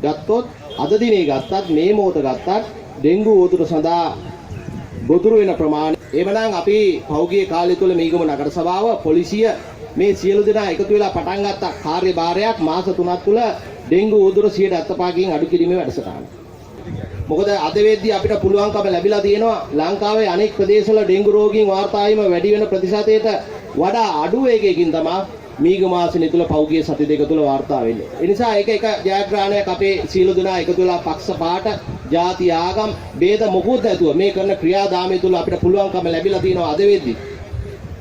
ගත්තොත් අද දිනේ ගත්තත් මේ මොහොත ගත්තත් ඩෙන්ගු උදුර සඳහා ගොදුරු වෙන ප්‍රමාණය එවනම් අපි පෞගිය කාලය තුල මීගම නගර සභාව පොලිසිය මේ සියලු දෙනා එකතු වෙලා පටන් ගත්ත කාර්යභාරයක් මාස 3ක් තුල ඩෙන්ගු උදුර 75%කින් අඩු කිරීමේ වැඩසටහන. මොකද අද වෙද්දී අපිට පුළුවන්කම ලැබිලා තියෙනවා ලංකාවේ අනෙක් ප්‍රදේශවල ඩෙන්ගු රෝගීන් වාර්තා වීම වැඩි වෙන ප්‍රතිශතයට වඩා අඩු වේගයකින් තමයි මීගම ආසනය තුල පෞගිය සති දෙක තුල වාර්තා වෙන්නේ. ඒ නිසා එක ජයග්‍රහණයක් අපේ සියලු දෙනා එකතු වෙලා පක්ෂ පාට ಜಾති ආගම් ભેද මොකුත් නැතුව මේ කරන ක්‍රියාදාමය තුල අපිට පුළුවන්කම ලැබිලා තියෙනවා අද වෙද්දී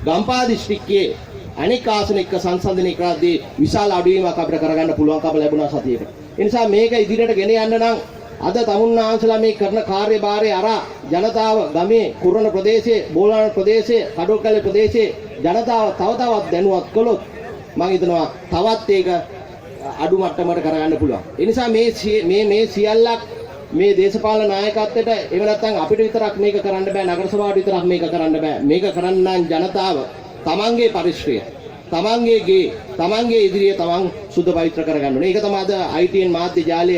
ගම්පහ දිස්ත්‍රික්කයේ අනෙක් ආසන එක්ක සංසන්දනය කරද්දී විශාල අඩුවීමක් අපිට කරගන්න පුළුවන්කම ලැබුණා සතියකට. ඒ නිසා මේක ඉදිරියට ගෙන යන්න නම් අද තමුන්නාන්සලා මේ කරන කාර්යභාරය අරා ජනතාව ගමේ කුරුණ ප්‍රදේශයේ බෝලාන ප්‍රදේශයේ කඩොල්කැලේ ප්‍රදේශයේ ජනතාව තව තවත් දැනුවත් කළොත් මම හිතනවා තවත් ඒක අඩු මට්ටමකට කරගන්න පුළුවන්. ඒ නිසා මේ සියල්ලක් මේ දේශපාලන නායකත්වයට එහෙම නැත්නම් අපිට විතරක් මේක කරන්න බෑ, නගර සභාවට විතරක් මේක කරන්න බෑ. මේක කරන්න නම් ජනතාව තමන්ගේ පරිශ්‍රය, තමන්ගේ ගේ, තමන්ගේ ඉදිරියේ තමන් සුද්ධ පවිත්‍ර කරගන්න ඕනේ. ඒක තමයි අද ITN මාධ්‍ය ජාලය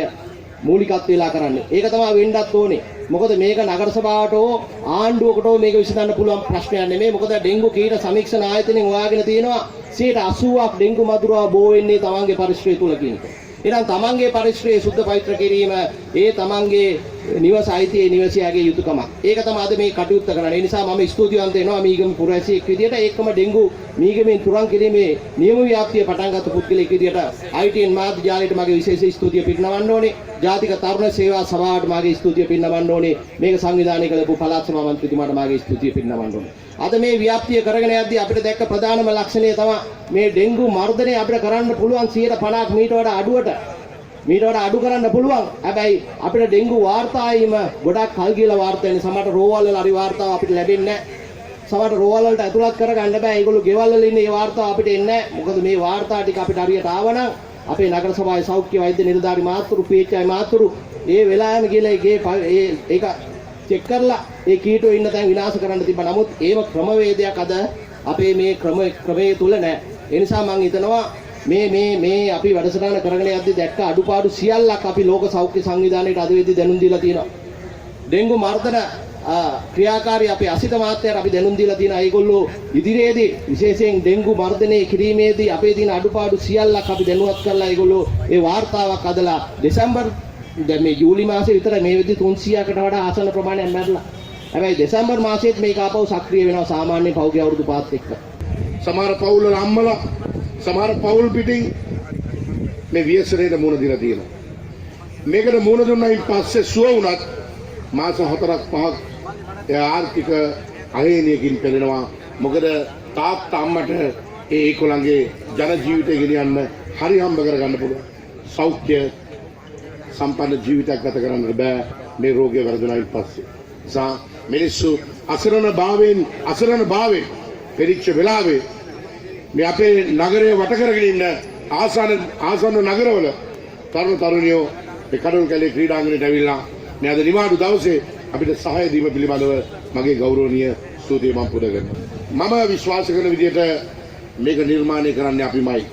මූලිකත්වයලා කරන්නේ. ඒක තමයි වෙන්නත් ඕනේ. මොකද මේක නගර සභාවට හෝ ආණ්ඩුවකට හෝ මේක විසඳන්න පුළුවන් ප්‍රශ්නයක් නෙමෙයි. මොකද ඩෙන්ගු කීට සමීක්ෂණ ආයතනයෙන් හොයාගෙන තියෙනවා 80%ක් ඩෙන්ගු මදුරුවා බෝ වෙන්නේ තමන්ගේ පරිශ්‍රය තුල කියන එක. එහෙනම් තමන්ගේ පරිශ්‍රයේ සුද්ධ පවිත්‍ර කිරීම ඒ තමන්ගේ නිවස අයිතියේ නිවසියාගේ යුතුයකමක්. ඒක තමයි අද මේ කටයුත්ත කරන්නේ. ඒ නිසා මම ස්තුතිවන්ත වෙනවා මීගම පුරවැසියෙක් විදියට ඒකම ඩෙන්ගු මීගමෙන් තුරන් කිරීමේ නියම ව්‍යාප්තිය පටන් ගත්ත පුද්ගලයෙක් විදියට ITN මාධ්‍ය ජාලයට මගේ විශේෂ ස්තුතිය පිරිනමන්න ඕනේ. ජාතික තරුණ සේවා සභාවට මගේ ස්තුතිය පිරිනමන්න ඕනේ. මේක සංවිධානය කළපු පළාත් සභා මන්ත්‍රීතුමාට මගේ ස්තුතිය පිරිනමන්න ඕනේ. අද මේ ව්‍යාප්තිය කරගෙන යද්දී අපිට දැක්ක ප්‍රධානම ලක්ෂණය තමයි මේ ඩෙන්ගු මර්ධනය අපිට කරන්න පුළුවන් 50% මීට වඩා අඩු කරන්න පුළුවන්. හැබැයි අපිට ඩෙන්ගු වාර්තා වීම ගොඩක් කල් ගිහලා වාර්තා වෙන සමහර රෝවල් වල හරි වාර්තාව අපිට ලැබෙන්නේ නැහැ. සමහර රෝවල් වලට ඇතුළත් කරගන්න බෑ. ඒගොල්ලෝ ගෙවල් වල ඉන්නේ මේ වාර්තාව අපිට එන්නේ නැහැ. මොකද මේ වාර්තා ටික අපිට හරියට ආවනම් අපේ නගර සභාවේ සෞඛ්‍ය වෛද්‍ය නිලධාරි මාතෘ PHI මාතෘ ඒ වෙලාවෙම ගිහලා ඒක චෙක් කරලා ඒ කීටෝ ඉන්න තැන් විනාශ කරන්න තිබ්බා. නමුත් ඒව ක්‍රමවේදයක් අද අපේ මේ ක්‍රමයේ තුල නැහැ. ඒ නිසා මම හිතනවා මේ අපි වැඩසටහන කරගෙන යද්දී දැක්ක අඩුපාඩු සියල්ලක් අපි ලෝක සෞඛ්‍ය සංවිධානයට අද වෙද්දී දැනුම් දීලා තියෙනවා. ඩෙන්ගු මර්ධන ක්‍රියාකාරී අපේ අසිත මාත්‍යට අපි දැනුම් දීලා තියෙනවා. ඒගොල්ලෝ ඉදිරියේදී විශේෂයෙන් ඩෙන්ගු මර්ධනය කිරීමේදී අපේ තියෙන අඩුපාඩු සියල්ලක් අපි දැනුවත් කරලා ඒගොල්ලෝ ඒ වාර්තාවක් අදලා දෙසැම්බර් දැන් මේ ජූලි මාසෙ විතර මේ වෙද්දී 300කට වඩා ආසන්න ප්‍රමාණයක් මැරලා. හැබැයි දෙසැම්බර් මාසෙත් මේක ආපහු සක්‍රිය වෙනවා සාමාන්‍ය පෞද්ගලික අවුරුදු පාත් එක්ක. සමහර පවුල් වල අම්මලා සමහර පවුල් පිටින් මේ ව්‍යසනයට මුහුණ දීලා තියෙනවා. මේකට මුහුණ දුන්නායින් පස්සේ සුව වුණත් මාස 4ක් 5ක් ආර්ථික අහේනියකින් පෙළෙනවා. මොකද තාත්තා අම්මට ඒකොළන්ගේ ජන ජීවිතය ගෙනියන්න හරි හම්බ කරගන්න පුළුවන්. සෞඛ්‍ය සම්පන්න ජීවිතයක් ගත කරන්න බෑ මේ රෝගය වර්ධනයින් පස්සේ. නිසා මිනිස්සු අසරණ භාවයෙන් පෙරිච්ච වෙලාවේ මේ අපේ නගරය වට කරගෙන ඉන්න ආසන්න නගරවල තරුණ තරුණියෝ මේ කඩොල්කැලේ ක්‍රීඩාංගණයට ඇවිල්ලා මේ අද නිවාඩු දවසේ අපිට සහාය දීම පිළිබඳව මගේ ගෞරවනීය ස්තුතිය මම පුද කරනවා. මම විශ්වාස කරන විදිහට මේක නිර්මාණය කරන්නේ අපිමයි.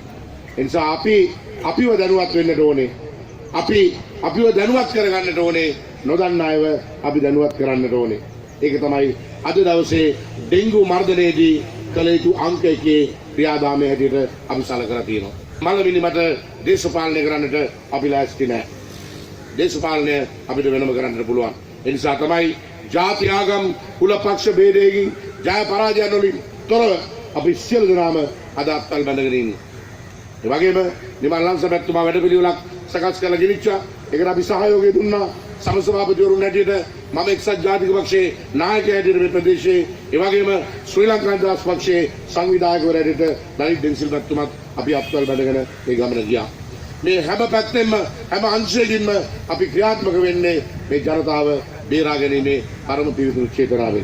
ඒ නිසා අපිව දැනුවත් වෙන්නට ඕනේ. අපිව දැනුවත් කරගන්නට ඕනේ. නොදන්න අයව අපි දැනුවත් කරන්නට ඕනේ. ඒක තමයි අද දවසේ ඩෙන්ගු මර්ධනයේදී කළ යුතු අංක 1 ක්‍රියාදාමයේ හැටියට අපි සලකලා තියෙනවා. මළමිනි මට දේශපාලනය කරන්නට අපි ලෑස්ති නැහැ. දේශපාලනය අපිට වෙනම කරන්නට පුළුවන්. ඒ නිසා තමයි ජාති ආගම් කුල පක්ෂ ભેදයෙන් ජය පරාජයන් වලින් තොරව අපි සියලු දෙනාම අද අත්ල් බැඳගෙන ඉන්නේ. ඒ වගේම නිමල් ලංසබැත්තුමා වැඩපිළිවෙලක් සකස් කරලා ගෙනිච්චා. ඒකට අපි සහයෝගය දුන්නා. සමසභාපතිවරුන් හැටියට මම එක්සත් ජාතික පක්ෂයේ නායකයා හැටියට මේ ප්‍රදේශයේ ඒ වගේම ශ්‍රී ලංකා නිදහස් පක්ෂයේ සංවිධායකවරු හැටියට ලලිත් දෙන්සිල්වත්තුමත් අපි අත්වල බැඳගෙන මේ ගමන ගියා. මේ හැම පැත්තෙම හැම අංශයකින්ම අපි ක්‍රියාත්මක වෙන්නේ මේ ජනතාව බේරා ගැනීමේ පරම පිවිතුරු චේතනාවෙන්.